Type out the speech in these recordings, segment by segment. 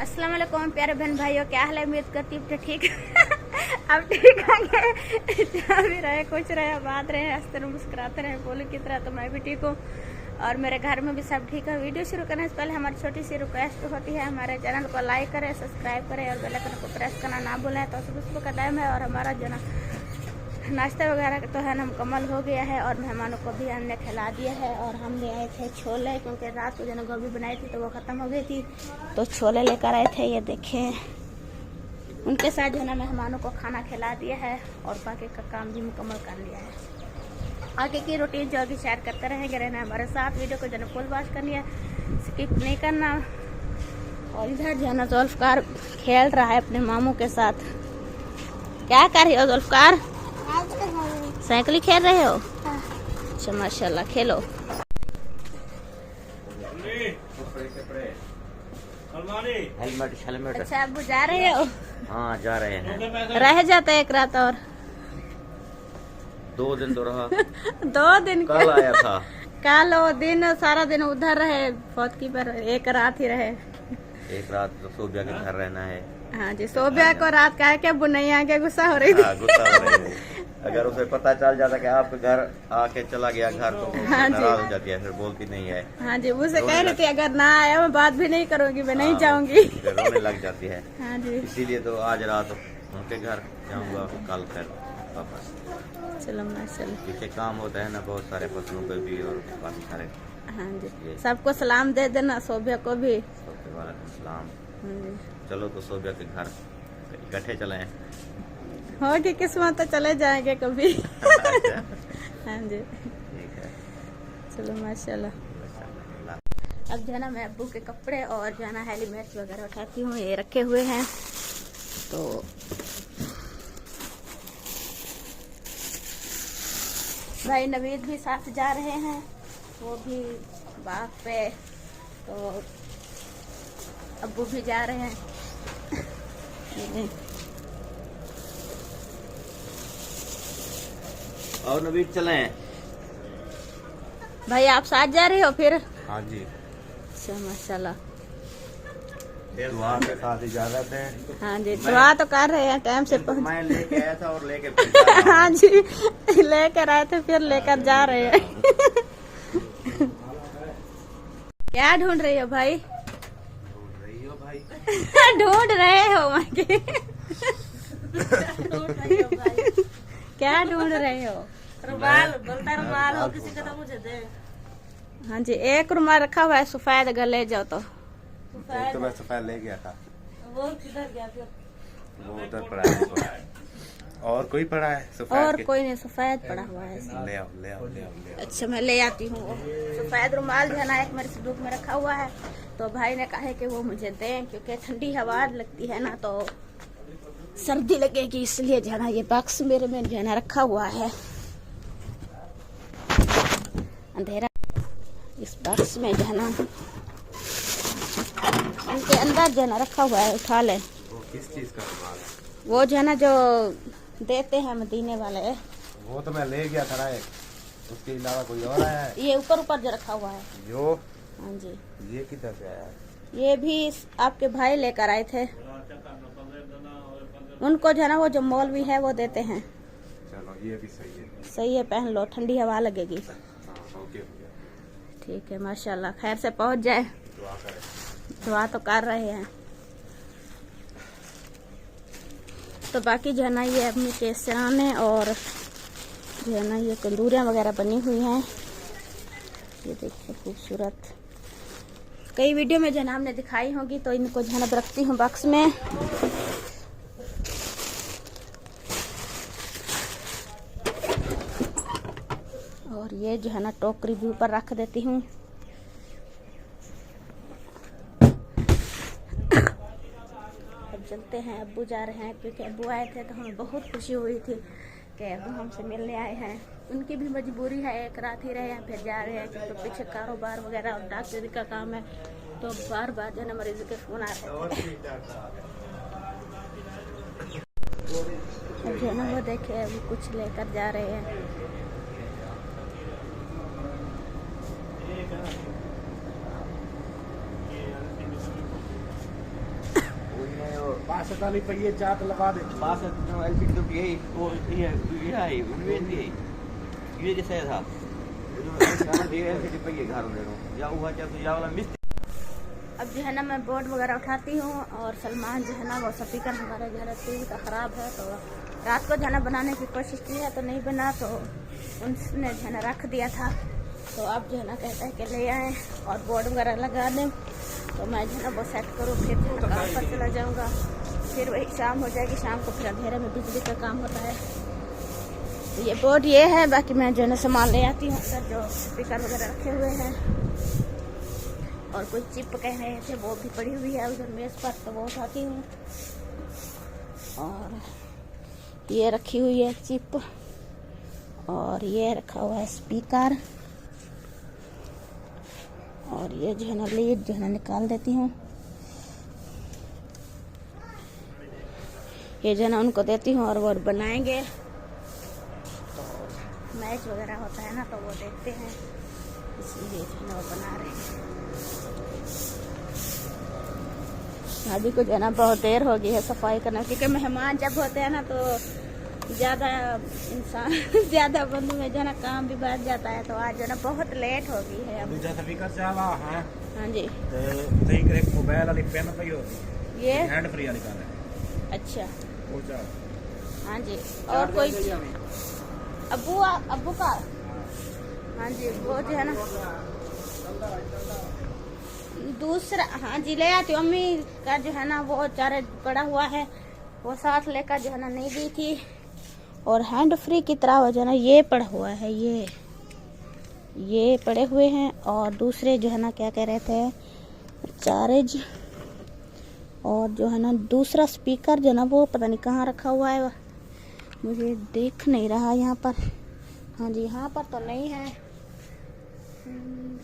अस्सलाम वालेकुम प्यारे बहन भाइयों, क्या हाल है? उम्मीद करती हूँ ठीक अब ठीक होंगे। जहाँ भी रहे खुश रहे, बात रहे, हंसते रहे, मुस्कुराते रहे, बोले की तरह। तो मैं भी ठीक हूँ और मेरे घर में भी सब ठीक है। वीडियो शुरू करने से पहले हमारी छोटी सी रिक्वेस्ट होती है, हमारे चैनल को लाइक करें, सब्सक्राइब करें और बेल आइकन को प्रेस करना ना भूलें। तो सुबह का टाइम है और हमारा जो ना नाश्ता वगैरह तो है ना मुकम्मल हो गया है और मेहमानों को भी हमने खिला दिया है। और हम ले आए थे छोले, क्योंकि रात को जो ना गोभी बनाई थी तो वो ख़त्म हो गई थी, तो छोले लेकर आए थे। ये देखें, उनके साथ जो है ना मेहमानों को खाना खिला दिया है और बाकी का काम भी मुकम्मल कर लिया है। आगे की रूटीन जो अभी शेयर करते रहेंगे, रहना हमारे साथ। वीडियो को जो है फुल वॉच करनी है, स्किप नहीं करना। और इधर जो है ना जुल्फकार खेल रहा है अपने मामू के साथ। क्या कर रही हो जुल्फकार? साइकिल खेल रहे हो? अच्छा माशाल्लाह, खेलो। हेलमेट। अच्छा अबू जा रहे हो? हाँ जा रहे हैं। रह जाते एक रात और। 2 दिन तो रहा। 2 दिन कल आया था। कल वो दिन सारा दिन उधर रहे, फौतकी पर एक रात ही रहे। एक रात तो सोबिया के घर रहना है। हाँ जी, सोबिया को रात कह के बुनैया के गुस्सा हो रही थी। गुस्सा हो रही थी। अगर उसे पता चल जाता कि आपके घर आके चला गया घर, तो वो नाराज हो जाती है, फिर बोलती नहीं है। हाँ जी, मुझसे कह रही थी अगर ना आया मैं बात भी नहीं करूँगी, मैं नहीं जाऊँगी। रोने लग जाती है। हाँ जी, इसीलिए तो आज रात उनके घर जाऊंगा, कल फिर वापस। चलो माशाल्लाह। पीछे काम होता है ना बहुत सारे फसलों पे भी और काफी सारे। हाँ जी, सबको सलाम दे देना, सोबिया को भी। वालेकुम सलाम। हाँ जी, चलो तो सोबिया के घर इकट्ठे चले। होगी किस्मत तो चले जाएंगे कभी। हाँ जी, ठीक है, चलो माशाल्लाह। अब जो है ना मैं अब्बू के कपड़े और जो है ना हेलमेट वगैरह उठाती हूँ, ये रखे हुए हैं। तो भाई नवीद भी साथ जा रहे हैं, वो भी बाग पे। तो अब्बू भी जा रहे हैं। और नवीद चले। भाई आप साथ जा रहे हो फिर? हाँ जी, अच्छा माशाल्लाह। दुआ के साथ इजाजत है। हाँ जी, दुआ तो कर रहे हैं, टाइम से पहुंच। मैं लेके आया था और लेके फिर जा रहा हूं। हाँ जी, लेकर आए थे फिर लेकर जा रहे हैं। क्या ढूंढ रही हो भाई? ढूंढ रही हो भाई? ढूंढ रहे हो मांगे? क्या ढूंढ रहे हो? रुमाल, बोलता रुमाल हो किसी का तो मुझे दे। हाँ जी, एक रुमाल रखा हुआ है सफेद, अगर ले जाओ तो। तो मैं सफेद ले गया था, वो किधर गया फिर? वो उधर पड़ा है। और कोई पड़ा है सफेद? और कोई नहीं, सफेद पड़ा हुआ है। ले आओ ले आओ ले आओ ले आओ। अच्छा मैं ले आती हूँ। वो सफेद रुमाल जो है ना एक मेरे संदूक में रखा हुआ है, तो भाई ने कहा है कि वो मुझे दें, क्योंकि ठंडी हवा लगती है ना तो सर्दी लगेगी, इसलिए जो है ना ये बॉक्स मेरे में जो है ना रखा हुआ है। अंधेरा, इस बॉक्स में जो है ना उनके अंदर जो है ना रखा हुआ है, उठा ले। वो किस चीज का रुमाल है? वो जो है ना जो देते हैं मदीने वाले, वो तो मैं ले गया था ना एक, उसके अलावा कोई और आया है? ये ऊपर ऊपर जो रखा हुआ है। जो हाँ जी, ये किधर से आया है? ये भी आपके भाई लेकर आए थे। उनको जो है ना वो जो मौलवी है वो देते हैं। चलो ये भी सही है। सही है, पहन लो, ठंडी हवा लगेगी। हाँ, ओके ठीक है माशाल्लाह, खैर से पहुंच जाए। दुआ करें। दुआ तो कर रहे हैं। तो बाकी जो है ना ये अपनी केसराने और जो है ना ये तंदूरियाँ वगैरह बनी हुई हैं। ये देखिए खूबसूरत, कई वीडियो में जो है ना हमने दिखाई होगी, तो इनको जो है ना रखती हूँ बॉक्स में। और ये जो है ना टोकरी भी ऊपर रख देती हूँ। अब चलते हैं, अब्बू जा रहे हैं, क्योंकि अब्बू आए थे तो हमें बहुत खुशी हुई थी कि अब्बू हमसे मिलने आए हैं। उनकी भी मजबूरी है, एक रात ही रहे हैं फिर जा रहे हैं, क्योंकि पीछे कारोबार वगैरह और डॉक्टरी का काम है, तो बार बार जो है ना मरीज के फोन आ रहे थे। अब जो है ना वो देखे अभी कुछ लेकर जा रहे हैं। बासठ वाली पहिए चार लगा दे 62 एलपीडी तो यही वो ये है ये जैसे था जो एलसीडी पे ये घर में या हुआ क्या तो या वाला मिस्त्री। अब जो है ना मैं बोर्ड वगैरह उठाती हूँ और सलमान जो है ना वो स्पीकर हमारे जो है टीवी का ख़राब है, तो रात को जो है ना बनाने की कोशिश की है तो नहीं बना, तो उनने जो है ना रख दिया था। तो अब जो है ना कहता है कि ले आएँ और बोर्ड वगैरह लगा दें, तो मैं जो है ना वो सेट करूँ, फिर काम पर चला जाऊँगा। फिर वही शाम हो जाएगी, शाम को फिर अंधेरे में बिजली का काम होता है। ये बोर्ड ये है, बाकी मैं जो है ना सामान ले आती हूँ सर, जो स्पीकर वगैरह रखे हुए हैं। और कुछ चिप कह रहे थे वो भी पड़ी हुई है उधर मेज़ पर, तो वो उठाती हूँ। और ये रखी हुई है चिप, और ये रखा हुआ है स्पीकर, और ये जो है ना लीड जो है ना निकाल देती हूँ। ये जो है ना उनको देती हूँ और वो बनाएंगे, तो मैच वगैरह होता है ना तो वो देखते हैं, इसलिए जो है ना वो बना रहे हैं। अभी को जो है ना बहुत देर हो गई है सफाई करना, क्योंकि मेहमान जब होते हैं ना तो ज़्यादा इंसान ज़्यादा बंदू में जो है ना काम भी बढ़ जाता है, तो आज जो है ना बहुत लेट हो गई है। अब दूसरा स्पीकर से आवा हां हाँ जी, तो ठीक एक मोबाइल वाली पेन पई हो ये हैंड फ्री वाली कार है। अच्छा वो जा हाँ जी, और कोई अब्बू का हाँ जी, वो जो है ना दूसरा हाँ जी ले आती हूँ। अम्मी का जो है ना वो चार्ज पड़ा हुआ है, वो साथ लेकर जो है ना नहीं दी थी। और हैंड फ्री की तरह हो जो है ना ये पड़ा हुआ है, ये पड़े हुए हैं। और दूसरे जो है ना क्या कह रहे थे चार्ज, और जो है ना दूसरा स्पीकर जो है ना वो पता नहीं कहाँ रखा हुआ है, मुझे देख नहीं रहा यहाँ पर। हाँ जी यहाँ पर तो नहीं है,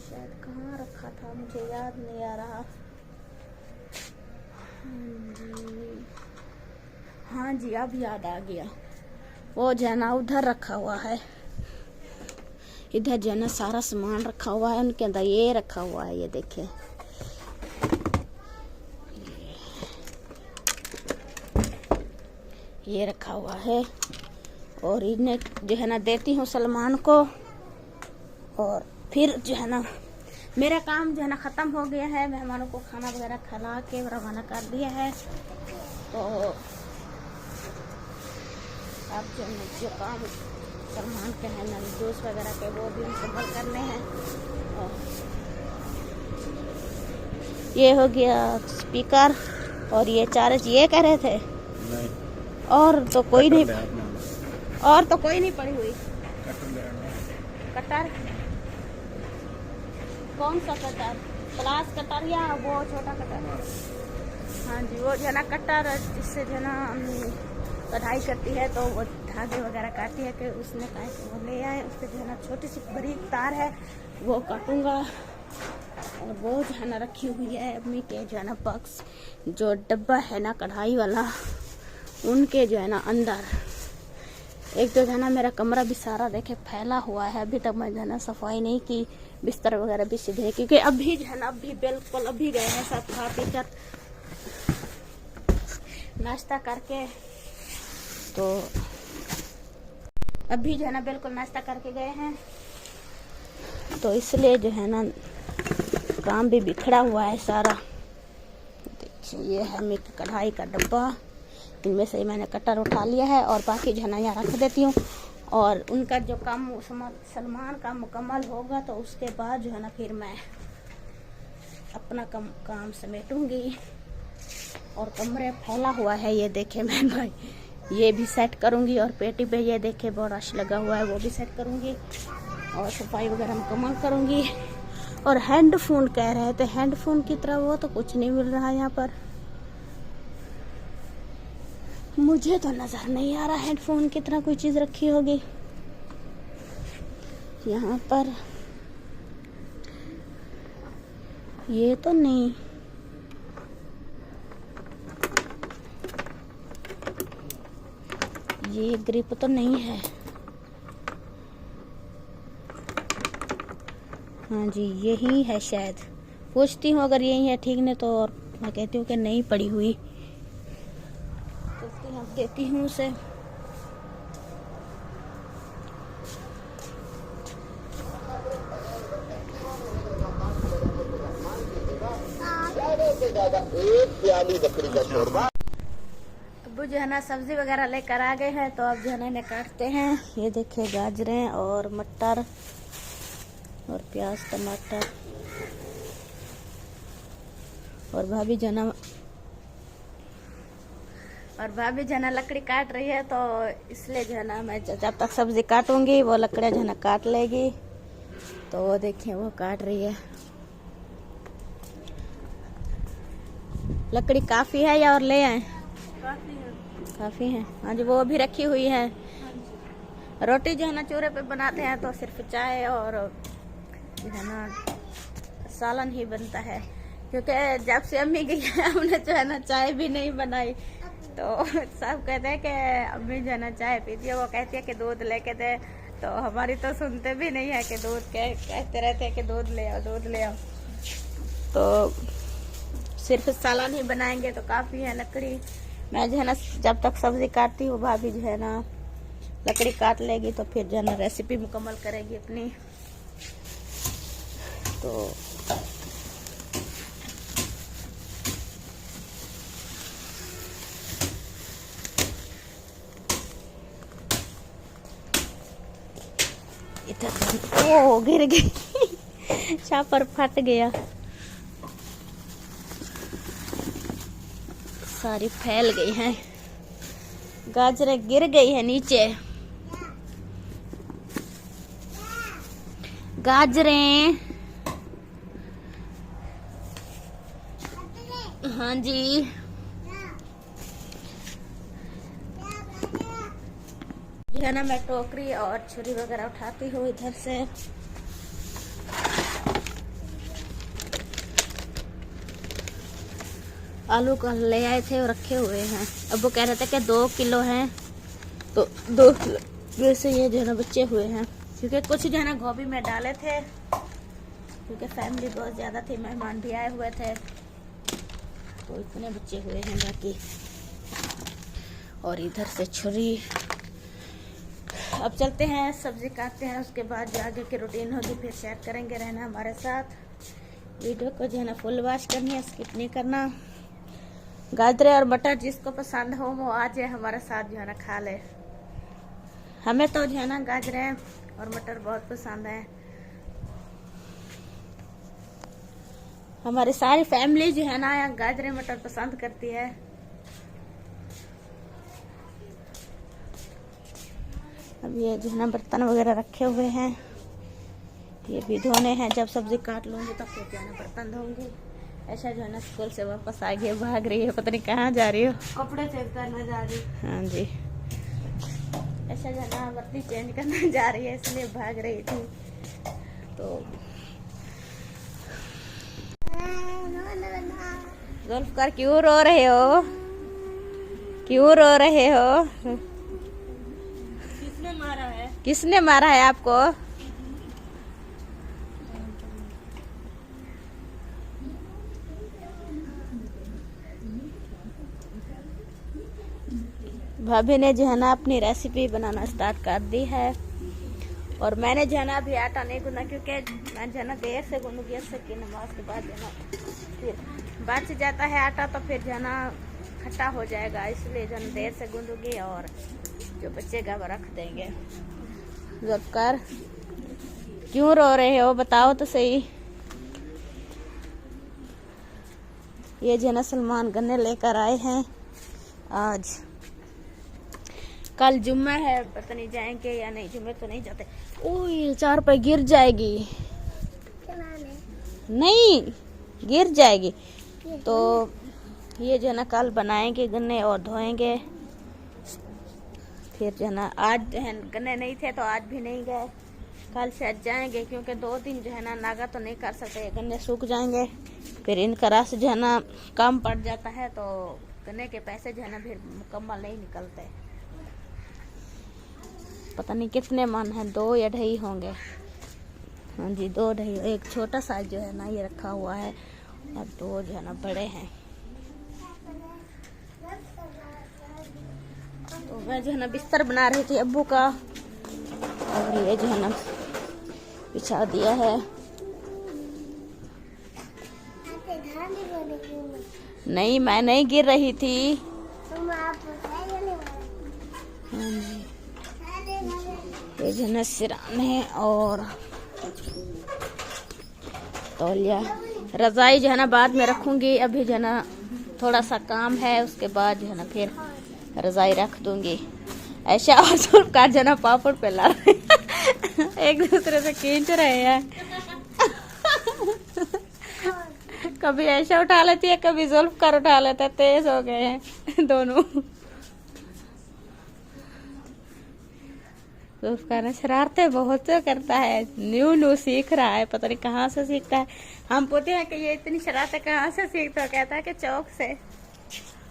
शायद कहाँ रखा था मुझे याद नहीं आ रहा। हाँ जी अब याद आ गया, वो जो है ना उधर रखा हुआ है। इधर जो है ना सारा सामान रखा हुआ है, उनके अंदर ये रखा हुआ है, ये देखें। ये रखा हुआ है, और इन्हें जो है ना देती हूँ सलमान को। और फिर जो है ना मेरा काम जो है ना ख़त्म हो गया है, मेहमानों को खाना वगैरह खिला के रवाना कर दिया है। तो अब जो काम सलमान के हैं ना जूस वगैरह के वो भी मुकम्मल करने हैं। और ये हो गया स्पीकर, और ये चार्ज ये कह रहे थे नहीं और तो कोई नहीं, और तो कोई नहीं पड़ी हुई। कटर कौन सा कटर, प्लास कटर या वो छोटा कटर? हाँ जी वो जो है ना कटर जिससे जो है ना कढ़ाई करती है, तो वो धागे वगैरह काटती है कि उसने कहा कि वो ले आए। उससे जो है ना छोटी सी बरीक तार है वो काटूंगा। और वो जो है ना रखी हुई है अम्मी के जो है ना बॉक्स, जो डब्बा है ना कढ़ाई वाला, उनके जो है ना अंदर। एक तो जो है ना मेरा कमरा भी सारा देखे फैला हुआ है, अभी तक मैं जो है ना सफाई नहीं की, बिस्तर वगैरह भी सीधे, क्योंकि अभी जो है ना अभी बिल्कुल अभी गए हैं सब खा पी कर नाश्ता करके, तो अभी जो है ना बिल्कुल नाश्ता करके गए हैं, तो इसलिए जो है ना काम भी बिखरा हुआ है सारा। देखिए ये है मेरी कढ़ाई का डब्बा, इनमें से मैंने कटर उठा लिया है और बाकी जो है ना यहाँ रख देती हूँ। और उनका जो काम सलमान का मुकम्मल होगा तो उसके बाद जो है ना फिर मैं अपना काम समेटूंगी। और कमरे फैला हुआ है, ये देखे मैं भाई, ये भी सेट करूंगी। और पेटी पे ये देखे ब्रश लगा हुआ है, वो भी सेट करूंगी और सफाई वगैरह मुकम्मल करूंगी। और हेडफोन कह रहे थे, हेडफोन की तरह वो तो कुछ नहीं मिल रहा यहाँ पर, मुझे तो नजर नहीं आ रहा हेडफोन की तरह कोई चीज रखी होगी यहाँ पर। ये तो नहीं, ये ग्रिप तो नहीं है। हाँ जी यही है शायद, पूछती हूँ अगर यही है ठीक, नहीं तो और मैं कहती हूँ कि नहीं पड़ी हुई। यहाँ देती हूँ उसे। अब्बू जो है ना सब्जी वगैरह लेकर आ गए हैं, तो अब जो है ना इन्हें काटते हैं। ये देखिए गाजरें और मटर और प्याज टमाटर, और भाभी जो है ना लकड़ी काट रही है, तो इसलिए जो है ना मैं जब तक सब्जी काटूंगी वो लकड़ियाँ जो है ना काट लेगी। तो वो देखिए वो काट रही है। लकड़ी काफी है या और ले आए? काफी है। हाँ जी, वो भी रखी हुई है। रोटी जो है ना चूल्हे पे बनाते हैं, तो सिर्फ चाय और जो है ना सालन ही बनता है, क्योंकि जब से अम्मी गई है हमने जो है ना चाय भी नहीं बनाई। तो सब कहते हैं कि अम्मी जो है ना चाय पीती है, वो कहती है कि दूध लेके दे, तो हमारी तो सुनते भी नहीं है कि दूध कहते रहते हैं कि दूध ले आओ दूध ले आओ। तो सिर्फ सालन ही बनाएंगे तो काफ़ी है लकड़ी। मैं जो है ना जब तक सब्जी काटती हूँ, भाभी जो है ना लकड़ी काट लेगी, तो फिर जो है ना रेसिपी मुकम्मल करेगी अपनी। तो इधर ओ गिर गई छापर फट गया, सारी फैल गई हैं, गाजरें गिर गई है नीचे। गाजरें, हाँ जी। जो है ना मैं टोकरी और छुरी वगैरह उठाती हूँ इधर से। आलू कल ले आए थे और रखे हुए हैं। अब वो कह रहे थे कि 2 किलो हैं, तो 2 किलो वैसे ये जो है ना बचे हुए हैं, क्योंकि कुछ जो है ना गोभी में डाले थे, क्योंकि फैमिली बहुत ज़्यादा थी, मेहमान भी आए हुए थे, तो इतने बचे हुए हैं बाकी। और इधर से छुरी। अब चलते हैं सब्जी काटते हैं, उसके बाद जो आगे की रूटीन होगी फिर शेयर करेंगे। रहना हमारे साथ। वीडियो को जो है ना फुल वॉच करनी है, स्किप नहीं करना। गाजरे और मटर जिसको पसंद हो वो आ जाए हमारे साथ जो है ना खा ले। हमें तो जो है ना गाजरे और मटर बहुत पसंद है। हमारी सारी फैमिली जो है ना गाजरे मटर पसंद करती है। अब ये जो है ना बर्तन वगैरह रखे हुए हैं, ये भी धोने हैं। जब सब्जी काट लूंगी तब फिर जो है ना बर्तन धोऊंगी। ऐसा जो है ना स्कूल से वापस आ गई, भाग रही है, पता नहीं कहाँ जा रही हो। कपड़े चेंज करने जा रही। हाँ जी, ऐसा जो है ना वर्दी चेंज करने जा रही है, इसलिए भाग रही थी। तो जुल्फकार क्यों रो रहे हो? क्यों रो रहे हो? किसने मारा है? किसने मारा है आपको? भाभी ने जो है ना अपनी रेसिपी बनाना स्टार्ट कर दी है, और मैंने जो है ना अभी आटा नहीं गूंदा, क्योंकि मैं जो है ना देर से गूंदूंगी। असर की नमाज के बाद जो है ना फिर बच जाता है आटा, तो फिर जो है ना खट्टा हो जाएगा, इसलिए जो है ना देर से गूंदूंगी, और जो बचेगा वो रख देंगे। जुल्फकार क्यों रो रहे हो, बताओ तो सही। ये जो है ना सलमान गन्ने लेकर आए हैं आज। कल जुम्मा है, पता नहीं जाएंगे या नहीं। जुम्मे तो नहीं जाते। ओह ये 4 पे गिर जाएगी। नहीं गिर जाएगी। तो ये जो है ना कल बनाएंगे गन्ने और धोएंगे। फिर जो है ना आज जो है गन्ने नहीं थे तो आज भी नहीं गए, कल से आज जाएंगे, क्योंकि 2 दिन जो है ना नागा तो नहीं कर सकते, गन्ने सूख जाएंगे। फिर इनका रस जो है ना कम पड़ जाता है, तो गन्ने के पैसे जो है ना फिर मुकम्मल नहीं निकलते। पता नहीं कितने मन है, 2 या 2.5 होंगे। हाँ जी 2 2.5। एक छोटा साइज जो है ना ये रखा हुआ है, और 2 जो है ना बड़े हैं। मैं जो है ना बिस्तर बना रही थी अब्बू का, और ये जो है ना बिछा दिया है। नहीं, मैं नहीं गिर रही थी। ये जो है ना सिरान है और तौलिया, रजाई जो है ना बाद में रखूंगी। अभी जो है ना थोड़ा सा काम है, उसके बाद जो है ना फिर रजाई रख दूंगी। ऐशा और जुल्फकार जो है ना पापड़ पे ला रहे हैं, एक दूसरे से खींच रहे हैं। कभी ऐशा उठा लेती है, कभी जुल्फकार उठा लेता है। तेज हो गए हैं दोनों। जुल्फकार शरारतें बहुत करता है, न्यू सीख रहा है, पता नहीं कहाँ से सीखता है। हम पूछते हैं कि ये इतनी शरारतें कहाँ से सीखता है, कहता है कि चौक से।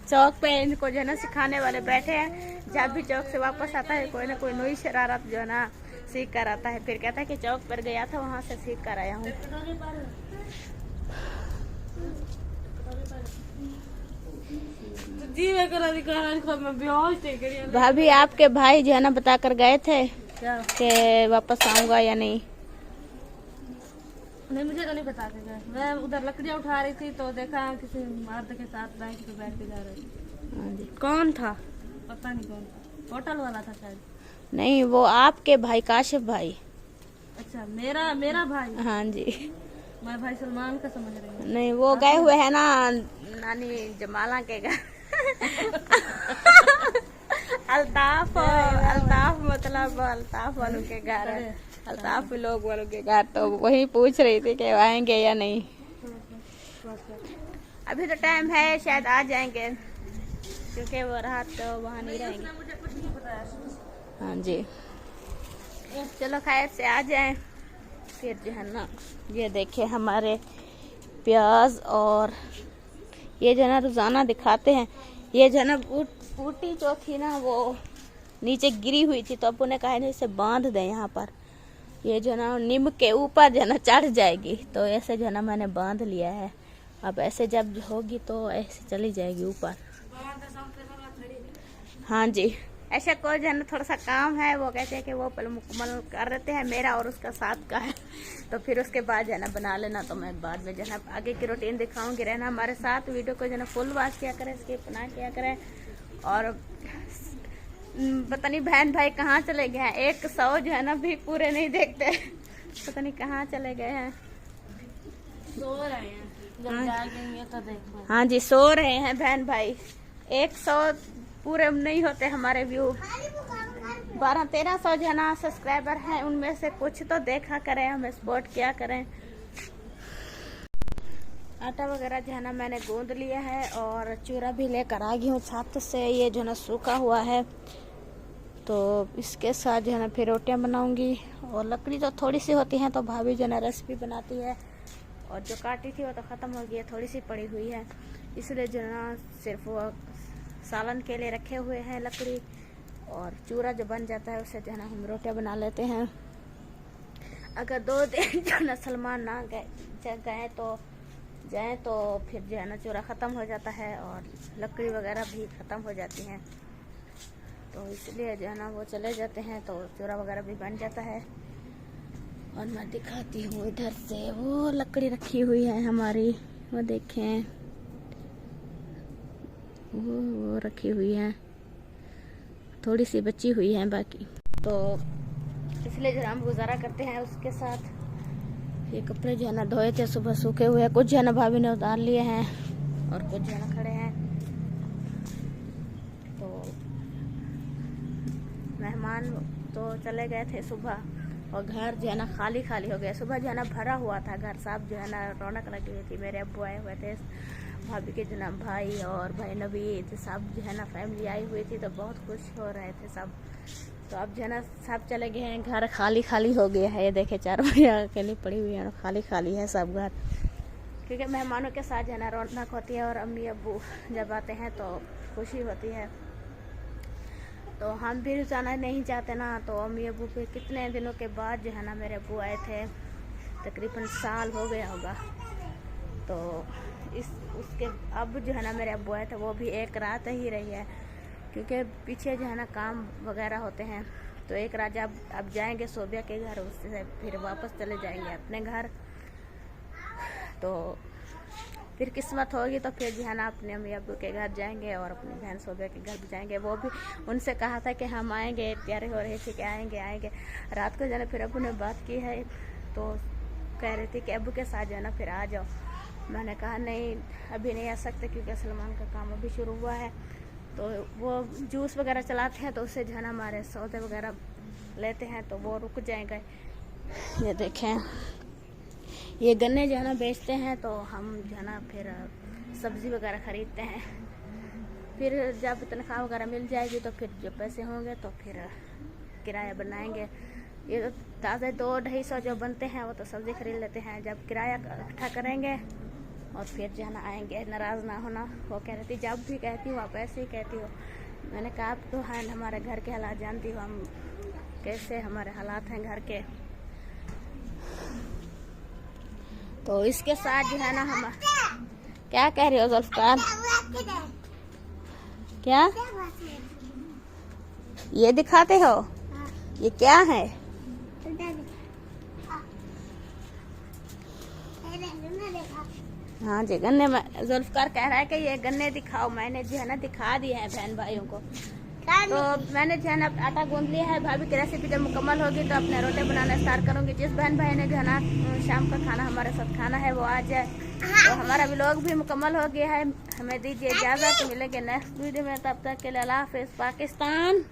चौक पे इनको जो है ना सिखाने वाले बैठे हैं, जब भी चौक से वापस आता है कोई ना कोई नई शरारत जो है ना सीख कर आता है। फिर कहता है कि चौक पर गया था, वहाँ से सीख कर आया हूँ। भाभी आपके भाई जो है ना बता कर गए थे कि वापस आऊंगा या नहीं? नहीं, मुझे तो नहीं बता के गए। मैं उधर लकड़ियाँ उठा रही थी तो देखा किसी मर्द के साथ बैंक पे बैठ के जा रही थी। कौन था? पता नहीं कौन था, होटल वाला था शायद। नहीं, वो आपके भाई काशिफ भाई। अच्छा, मेरा भाई? हाँ जी। मैं भाई सलमान का समझ रही हूँ। नहीं, वो गए हुए है ना नानी जमाला के घर। अल्ताफ मतलब अल्ताफ वालों के घर है, अल्ताफ लोग वालों के घर। तो वही पूछ रही थी कि आएंगे या नहीं। अभी तो टाइम है, शायद आ जाएंगे, क्योंकि वो रात तो वहाँ नहीं रहेंगे। मुझे कुछ नहीं पता। हाँ जी, चलो खैर से आ जाएं। फिर जो है ना ये देखिए हमारे प्याज, और ये जो है ना रोजाना दिखाते हैं। ये जो है ना बूटी जो थी ना वो नीचे गिरी हुई थी, तो अब्बू ने कहा इसे बांध दें यहाँ पर। ये जो है ना नीम के ऊपर जो है ना चढ़ जाएगी, तो ऐसे जो है ना मैंने बांध लिया है। अब ऐसे जब होगी तो ऐसे चली जाएगी ऊपर। हाँ जी, ऐसा कोई जो है ना थोड़ा सा काम है, वो कहते हैं कि वो पहले मुकम्मल कर देते हैं, मेरा और उसका साथ का है। तो फिर उसके बाद जो है ना बना लेना। तो मैं बाद में जो है ना आगे की रूटीन दिखाऊंगी। रहना हमारे साथ, वीडियो को जो है ना फुल वॉच किया करें, स्किप ना किया करें। और पता नहीं बहन भाई कहाँ चले गए हैं, 100 जो है ना भी पूरे नहीं देखते, पता नहीं कहाँ चले गए हैं। सो रहे हैं, जब जागेंगे तो देखो। हाँ जी, सो रहे हैं बहन भाई। 100 पूरे नहीं होते हमारे व्यू। 1200-1300 जो है ना सब्सक्राइबर हैं, उनमें से कुछ तो देखा करें, हमें सपोर्ट किया करें। आटा वगैरह जो है ना मैंने गूंद लिया है, और चूरा भी लेकर आ गई हूँ छत से। ये जो है ना सूखा हुआ है, तो इसके साथ जो है ना फिर रोटियाँ बनाऊंगी। और लकड़ी तो थोड़ी सी होती है, तो भाभी जो है ना रेसिपी बनाती है। और जो काटी थी वो तो ख़त्म हो गई है, थोड़ी सी पड़ी हुई है, इसलिए जो है ना सिर्फ वो सालन के लिए रखे हुए हैं लकड़ी। और चूरा जो बन जाता है उससे जो है ना हम रोटियाँ बना लेते हैं। अगर 2 दिन जो है ना सलमान ना गए तो फिर जो है ना चूरा ख़त्म हो जाता है, और लकड़ी वगैरह भी ख़त्म हो जाती हैं। तो इसलिए जो है ना वो चले जाते हैं, तो चूरा वगैरह भी बन जाता है। और मैं दिखाती हूँ इधर से, वो लकड़ी रखी हुई है हमारी, वो देखें, वो रखी हुई है, थोड़ी सी बची हुई है बाकी। तो इसलिए जो हम गुजारा करते हैं उसके साथ। ये कपड़े जो है ना धोए थे सुबह, सूखे हुए, कुछ जो है ना भाभी ने उतार लिए हैं, और कुछ जो है ना खड़े हैं। तो मेहमान तो चले गए थे सुबह, और घर जो है ना खाली खाली हो गया। सुबह जो है ना भरा हुआ था घर, सब जो है ना रौनक लगी हुई थी। मेरे अब्बू आए हुए थे, भाभी के जो ना भाई और भाई नवीद, सब जो है ना फैमिली आई हुई थी, तो बहुत खुश हो रहे थे सब। तो अब जो है ना सब चले गए हैं, घर खाली खाली हो गया है। ये देखे 4 भैया अकेली पड़ी हुई है, खाली खाली है सब घर, क्योंकि मेहमानों के साथ जो है ना रौनक होती है। और अम्मी अब्बू जब आते हैं तो खुशी होती है। तो हम भी जाना नहीं चाहते ना, तो अम्मी अब्बू पे कितने दिनों के बाद जो है ना मेरे अब्बू आए थे, तकरीबन साल हो गया होगा। तो उसके अब जो है ना मेरे अब्बू आए थे, वो भी एक रात ही रही है। क्योंकि पीछे जो है ना काम वगैरह होते हैं। तो एक रात अब जाएंगे सोबिया के घर, उससे फिर वापस चले जाएंगे अपने घर। तो फिर किस्मत होगी तो फिर जो है ना अपने अम्मी अब्बू के घर जाएंगे और अपनी बहन सोबिया के घर भी जाएंगे। वो भी उनसे कहा था कि हम आएंगे, तैयारी हो रही थी कि आएंगे। रात को जो है फिर अब्बू ने बात की है तो कह रही थी कि अब्बू के साथ जो है ना फिर आ जाओ। मैंने कहा नहीं, अभी नहीं आ सकते क्योंकि सलमान का काम अभी शुरू हुआ है। तो वो जूस वगैरह चलाते हैं तो उससे जो है ना हमारे सौदे वगैरह लेते हैं तो वो रुक जाएंगे। ये देखें, ये गन्ने जो है ना बेचते हैं तो हम जो है ना फिर सब्ज़ी वगैरह ख़रीदते हैं। फिर जब तनख्वाह वगैरह मिल जाएगी तो फिर जो पैसे होंगे तो फिर किराया बनाएंगे। ये तो ताज़ा 200-250 जो बनते हैं वो तो सब्ज़ी खरीद लेते हैं। जब किराया इकट्ठा करेंगे और फिर जो है ना आएंगे। नाराज़ ना होना, वो कह रही थी जब भी कहती हूँ आप ऐसे ही कहती हो। मैंने कहा आप तो है हमारे घर के हालात जानती हो, हम कैसे हमारे हालात हैं घर के। तो इसके साथ जो है ना हम क्या कह रहे हो जुल्फ़कार? क्या ये दिखाते हो? ये क्या है? हाँ जी, गन्ने में जुल्फ़कार कह रहा है कि ये गन्ने दिखाओ। मैंने जो है ना दिखा दिए हैं बहन भाइयों को। तो मैंने जो है ना आटा गूंद लिया है। भाभी की रेसिपी जब मुकम्मल होगी तो अपने रोटी बनाना स्टार्ट करूँगी। जिस बहन भाई ने जो है ना शाम का खाना हमारे साथ खाना है वो आ जाए। तो हमारा व्लॉग भी मुकम्मल हो गया है। हमें दीजिए इजाज़त, मिलेंगे नेक्स्ट वीडियो में। तब तक के लिए अल्लाह हाफ़िज़। पाकिस्तान।